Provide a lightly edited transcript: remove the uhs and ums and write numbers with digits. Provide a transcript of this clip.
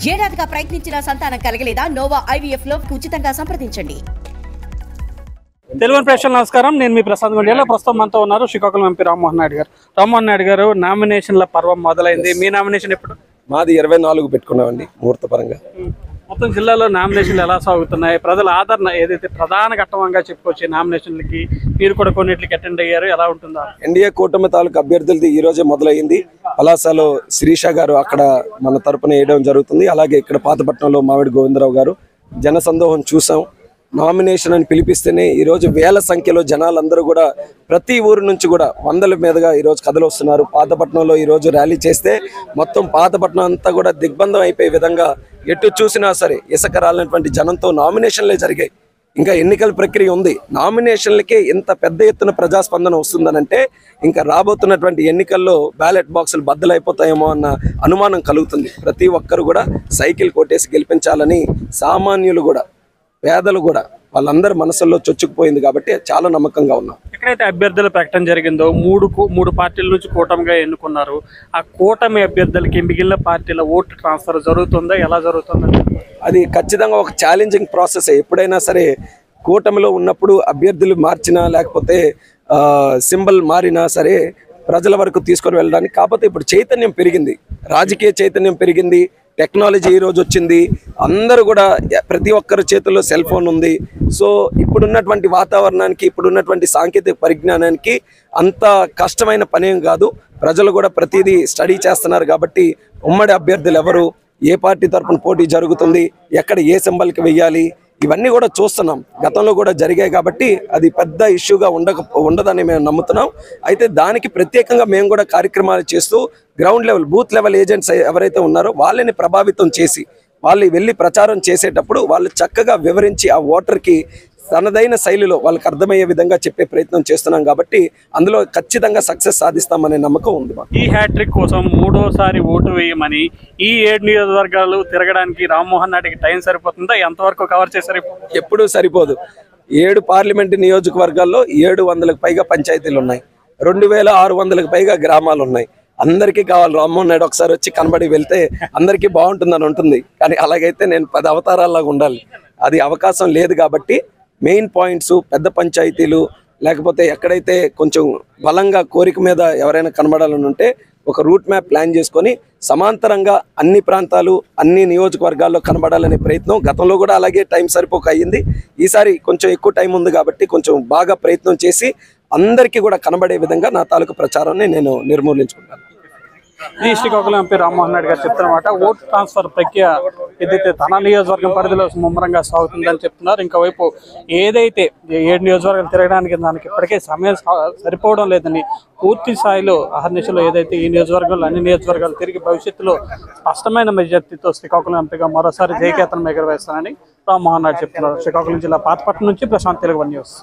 ఏడాదిగా ప్రయత్నించిన సంతానం కలగలేదా? Noah IVF లో ఉచితంగా సంప్రదించండి. తెలుగు ప్రేక్షకులకు నమస్కారం. నేను మీ ప్రసాద్ గుండెలో. ప్రస్తుతం మనతో ఉన్నారు శ్రీకాకుళం ఎంపీ రామ్మోహన్ నాయుడు గారు. రామ్మోహన్ నాయుడు గారు, నామినేషన్ల పర్వం మొదలైంది. మీ నామినేషన్ ఎప్పుడు? మాది 24 పెట్టుకున్నామండి ముహూర్తపరంగా. మొత్తం జిల్లాలో నామినేషన్లు ఎలా సాగుతున్నాయి? ప్రజల ఆదరణ ఏదైతే ప్రధాన ఘట్టంగా చెప్పుకోవచ్చు నామినేషన్లకి, మీరు కూడా కొన్నిటికి అటెండ్ అయ్యారు, ఎలా ఉంటుందా? ఎన్డీఏ కూటమి తాలూకు అభ్యర్థులది ఈ రోజే మొదలైంది. పలాసలో శిరీష గారు అక్కడ మన తరపున వేయడం జరుగుతుంది. అలాగే ఇక్కడ పాతపట్నంలో మామిడి గోవిందరావు గారు. జనసందోహం చూసాం. నామినేషన్ అని పిలిపిస్తేనే ఈరోజు వేల సంఖ్యలో జనాలందరూ కూడా ప్రతి ఊరు నుంచి కూడా వందల మీదుగా ఈరోజు కథలు వస్తున్నారు. పాతపట్నంలో ఈరోజు ర్యాలీ చేస్తే మొత్తం పాతపట్నం అంతా కూడా దిగ్బంధం అయిపోయే విధంగా ఎటు చూసినా సరే ఇసుక రాలినటువంటి జనంతో నామినేషన్లే జరిగాయి. ఇంకా ఎన్నికల ప్రక్రియ ఉంది. నామినేషన్లకే ఇంత పెద్ద ఎత్తున ప్రజాస్పందన వస్తుందనంటే ఇంకా రాబోతున్నటువంటి ఎన్నికల్లో బ్యాలెట్ బాక్సులు బద్దలైపోతాయేమో అన్న అనుమానం కలుగుతుంది. ప్రతి ఒక్కరు కూడా సైకిల్ కొట్టేసి గెలిపించాలని సామాన్యులు కూడా, పేదలు కూడా వాళ్ళందరి మనసుల్లో చొచ్చుకుపోయింది కాబట్టి చాలా నమ్మకంగా ఉన్నాం. ఎక్కడైతే అభ్యర్థుల ప్రకటన జరిగిందో మూడు పార్టీల నుంచి కూటమిగా ఎన్నుకున్నారు. ఆ కూటమి అభ్యర్థులకి మిగిలిన పార్టీల ఓటు ట్రాన్స్ఫర్ జరుగుతుందా? ఎలా జరుగుతుందండి? అది ఖచ్చితంగా ఒక ఛాలెంజింగ్ ప్రాసెస్. ఎప్పుడైనా సరే కూటమిలో ఉన్నప్పుడు అభ్యర్థులు మార్చినా లేకపోతే సింబల్ మారినా సరే ప్రజల వరకు తీసుకొని వెళ్ళడానికి. కాకపోతే ఇప్పుడు చైతన్యం పెరిగింది, రాజకీయ చైతన్యం పెరిగింది, టెక్నాలజీ ఈరోజు వచ్చింది. అందరూ కూడా ప్రతి ఒక్కరి చేతుల్లో సెల్ ఫోన్ ఉంది. సో ఇప్పుడున్నటువంటి వాతావరణానికి, ఇప్పుడున్నటువంటి సాంకేతిక పరిజ్ఞానానికి అంత కష్టమైన పనేం కాదు. ప్రజలు కూడా ప్రతిదీ స్టడీ చేస్తున్నారు కాబట్టి ఉమ్మడి అభ్యర్థులు ఎవరు, ఏ పార్టీ తరఫున పోటీ జరుగుతుంది, ఎక్కడ ఏ సింబల్కి వెయ్యాలి, ఇవన్నీ కూడా చూస్తున్నాం. గతంలో కూడా జరిగాయి కాబట్టి అది పెద్ద ఇష్యూగా ఉండదని మేము నమ్ముతున్నాం. అయితే దానికి ప్రత్యేకంగా మేము కూడా కార్యక్రమాలు చేస్తూ ground level, booth level agents ఎవరైతే ఉన్నారో వాళ్ళని ప్రభావితం చేసి వాళ్ళు వెళ్ళి ప్రచారం చేసేటప్పుడు వాళ్ళు చక్కగా వివరించి ఆ ఓటర్కి తనదైన శైలిలో వాళ్ళకి అర్థమయ్యే విధంగా చెప్పే ప్రయత్నం చేస్తున్నాం కాబట్టి అందులో ఖచ్చితంగా సక్సెస్ సాధిస్తామనే నమ్మకం ఉంది. ఈ హ్యాట్రిక్ కోసం మూడోసారి ఓటు వేయమని ఈ 7 నియోజకవర్గాలు తిరగడానికి రామ్మోహన్ నాయుడికి టైం సరిపోతుందా? ఎంతవరకు కవర్ చేశారు? ఎప్పుడూ సరిపోదు. 7 పార్లమెంటు నియోజకవర్గాల్లో 700కు పైగా పంచాయతీలు ఉన్నాయి, 2600కు పైగా గ్రామాలు ఉన్నాయి. అందరికీ కావాలి రామ్మోహన్ నాయుడు ఒకసారి వచ్చి కనబడి వెళ్తే అందరికీ బాగుంటుందని ఉంటుంది. కానీ అలాగైతే నేను 10 అవతారాల్లాగా ఉండాలి. అది అవకాశం లేదు కాబట్టి మెయిన్ పాయింట్స్, పెద్ద పంచాయతీలు, లేకపోతే ఎక్కడైతే కొంచెం బలంగా కోరిక మీద ఎవరైనా కనబడాలని ఉంటే ఒక రూట్ మ్యాప్ ప్లాన్ చేసుకొని సమాంతరంగా అన్ని ప్రాంతాలు, అన్ని నియోజకవర్గాల్లో కనబడాలనే ప్రయత్నం గతంలో కూడా అలాగే టైం సరిపోక అయ్యింది. ఈసారి కొంచెం ఎక్కువ టైం ఉంది కాబట్టి కొంచెం బాగా ప్రయత్నం చేసి అందరికీ కూడా కనబడే విధంగా నా తాలూకు ప్రచారాన్ని నేను నిర్మూలించుకుంటాను. ఈ శ్రీకాకుళం ఎంపీ రామ్మోహన్ నాయుడు గారు చెప్తున్నమాట ఓటు ట్రాన్స్ఫర్ ప్రక్రియ ఏదైతే తన నియోజకవర్గం పరిధిలో ముమ్మరంగా సాగుతుందని చెప్తున్నారు. ఇంకోవైపు ఏదైతే 7 నియోజకవర్గాలు తిరగడానికి దానికి ఇప్పటికే సమయం సరిపోవడం లేదని పూర్తి స్థాయిలో అహర్నిశలో ఏదైతే ఈ నియోజకవర్గంలో అన్ని నియోజకవర్గాలు తిరిగి భవిష్యత్తులో స్పష్టమైన మెజార్టీతో శ్రీకాకుళం ఎంపీగా మరోసారి జయకేతనం ఎగరవేస్తానని రామ్మోహన్ నాయుడు చెప్తున్నారు. శ్రీకాకుళం జిల్లా పాతపట్నం నుంచి ప్రశాంత్, తెలుగు 1 న్యూస్.